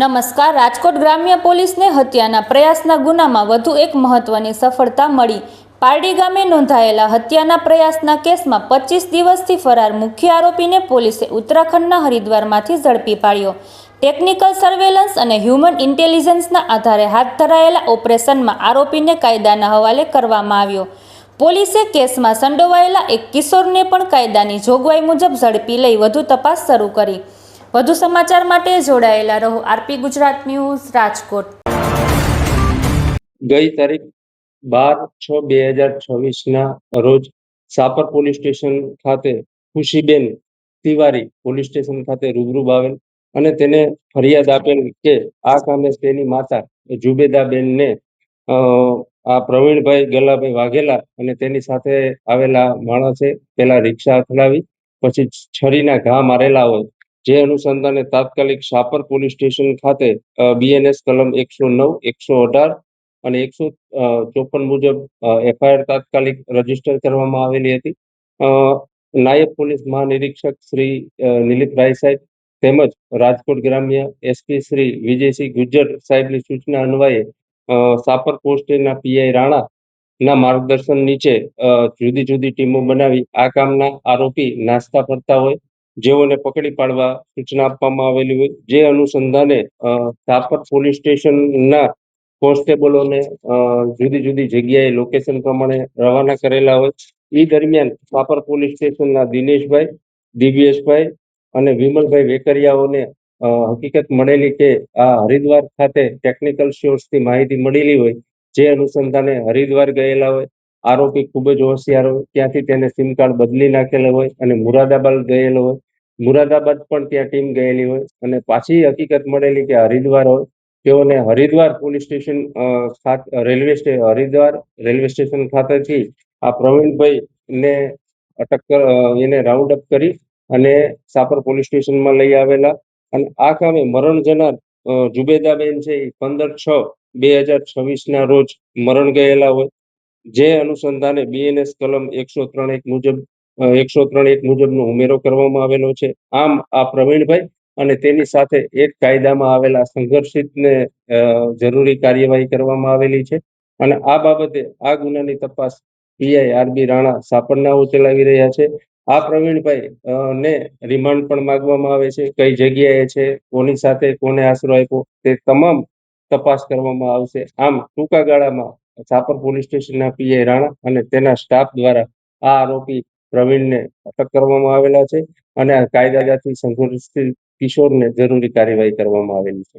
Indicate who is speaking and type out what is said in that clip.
Speaker 1: નમસ્કાર. રાજકોટ ગ્રામ્ય પોલીસને હત્યાના પ્રયાસના ગુનામાં વધુ એક મહત્વની સફળતા મળી. પારડી ગામે નોંધાયેલા હત્યાના પ્રયાસના કેસમાં 25 દિવસથી ફરાર મુખ્ય આરોપીને પોલીસે ઉત્તરાખંડના હરિદ્વારમાંથી ઝડપી પાડ્યો. ટેકનિકલ સર્વેલન્સ અને હ્યુમન ઇન્ટેલિજન્સના આધારે હાથ ધરાયેલા ઓપરેશનમાં આરોપીને કાયદાના હવાલે કરવામાં આવ્યો. પોલીસે કેસમાં સંડોવાયેલા એક કિશોરને પણ કાયદાની જોગવાઈ મુજબ ઝડપી લઈ વધુ તપાસ શરૂ કરી. વધુ સમાચાર માટે જોડાયેલા રહો આરપી ગુજરાત ન્યૂઝ, રાજકોટ.
Speaker 2: ગઈ તારીખ 12/6/2026ના રોજ સાપર પોલીસ સ્ટેશન ખાતે ખુશીબેન તિવારી પોલીસ સ્ટેશન ખાતે રૂબરૂ આવેલ અને તેને ફરિયાદ આપેલ કે આ કામે તેની માતા જુબેદાબેનને આ પ્રવીણભાઈ ગલાભાઈ વાઘેલા અને તેની સાથે આવેલા માણસે પેલા રિક્ષા અથડાવી પછી છરીના ઘા મારેલા હોય, જે અનુસંધાને તાત્કાલિક સાપર પોલીસ સ્ટેશન ખાતે બીએનએસ કલમ 109, 118 અને 154 મુજબ એફઆઈઆર તાત્કાલિક રજીસ્ટર કરવામાં આવેલી હતી. નાયબ પોલીસ મહાનિરીક્ષક શ્રી નિલીપ રાય સાહેબ તેમજ રાજકોટ ગ્રામ્ય એસપી શ્રી વિજયસિંહ ગુજ્જર સાહેબની સૂચના અન્વયે સાપર પોસ્ટના પીઆઈ રાણા ના માર્ગદર્શન નીચે જુદી જુદી ટીમો બનાવી આ કામના આરોપી નાસ્તા ફરતા હોય જેઓને પકડી પાડવા સૂચના આપવામાં આવેલી હોય, જે અનુસંધાને સાપર પોલીસ સ્ટેશનના કોન્સ્ટેબલોને જુદી જુદી જગ્યાએ લોકેશન પ્રમાણે રવાના કરેલા હોય. એ દરમિયાન સાપર પોલીસ સ્ટેશનના દિનેશભાઈ, દિવ્યેશભાઈ અને વિમલભાઈ વેકરિયાઓને હકીકત મળેલી કે આ હરિદ્વાર ખાતે ટેકનિકલ સોર્સથી માહિતી મળેલી હોય, જે અનુસંધાને હરિદ્વાર ગયેલા હોય. આરોપી ખૂબ જ હોશિયાર હોય, ત્યાંથી તેને સિમ કાર્ડ બદલી નાખેલો હોય અને મુરાદાબાદ ગયેલો હોય. મુરાદાબાદ પણ ત્યાં ટીમ ગયેલી હોય અને પાછી હકીકત મળેલી કે હરિદ્વાર હોય. તેઓને Haridwar police station Haridwar railway station ખાતેથી આ પ્રવીણભાઈ ને એને રાઉન્ડ અપ કરી અને સાપર પોલીસ સ્ટેશનમાં લઈ આવેલા અને આ કામે મરણ જનાર જુબેદાબેન છે એ 15/6/2026ના રોજ મરણ ગયેલા હોય, જે અનુસંધાને બીએનએસ કલમ 103 મુજબનો ઉમેરો કરવામાં આવેલો છે. આમ આ પ્રવીણભાઈ અને તેની સાથે એક કાયદામાં આવેલા સંઘર્ષિતને જરૂરી કાર્યવાહી કરવામાં આવેલી છે અને આ બાબતે આ ગુનાની તપાસ પીઆઈ આરબી રાણા સાપરનાઓ ચલાવી રહ્યા છે. આ પ્રવીણભાઈ ને રિમાન્ડ પણ માંગવામાં આવે છે. કઈ જગ્યાએ છે, કોની સાથે કોને આશરો આપ્યો, તે તમામ તપાસ કરવામાં આવશે. આમ ટૂંકા ગાળામાં સાપર પોલીસ સ્ટેશનના પીઆઈ રાણા અને તેના સ્ટાફ દ્વારા આ આરોપી પ્રવીણને અટક કરવામાં આવેલા છે અને આ કાયદાથી સંઘર્ષિત કિશોરને જરૂરી કાર્યવાહી કરવામાં આવેલી છે.